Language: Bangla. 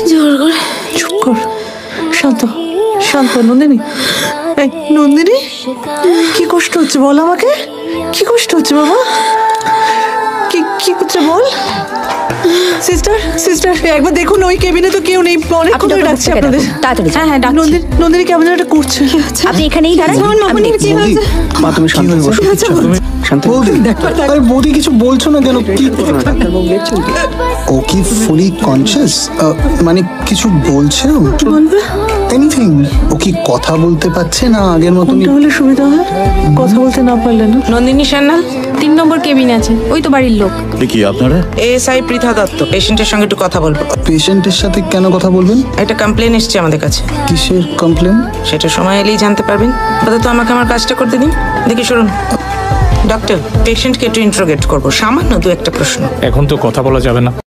জোর করে চুপ কর, শান্ত শান্ত। নন্দিনী, এই নন্দিনী, কি কষ্ট হচ্ছে বল আমাকে, কি কষ্ট হচ্ছে বাবা? কি কি হচ্ছে বল? সিস্টার সিস্টার একবার দেখুন, ওই কেবিনে তো কেউ নেই, অনেকক্ষণ ধরে ডাকছি আপনাদের। তাড়াতাড়ি। হ্যাঁ হ্যাঁ, নন্দিনী কেমন যেন একটা করছে। আপনি এখানেই দাঁড়ান। মা তুমি শান্ত হয়ে বসো। তুমি শান্ত বৌদি, আরে বৌদি কিছু বলছো না কেন? কি ও কি ফুলি কনসিয়াস? মানে কিছু বলছে? বলবে এনিথিং? ও কি কথা বলতে পারছে না আগের মতনই? কোনটা হলে সুবিধা হয়, কথা বলতে না পারলে না? নন্দিনী সান্যাল 3 নম্বর কেবিন আছে, ওই তো বাড়ির লোক। কি আপনারা? এএসআই পৃথা দত্ত, পেশেন্টের সঙ্গে একটু কথা বলবো। পেশেন্টের সাথে কেন কথা বলবেন? একটা কমপ্লেন এসছে আমাদের কাছে, কিসের কমপ্লেন? সেটা সময় এলেই জানতে পারবেন। আপাতত আমাকে আমার কাজটা করতে দিন। দেখি শুনুন ডক্টর, পেশেন্টকে একটু ইন্টারোগেট করবো, সামান্য 2-1 প্রশ্ন। এখন তো কথা বলা যাবে না।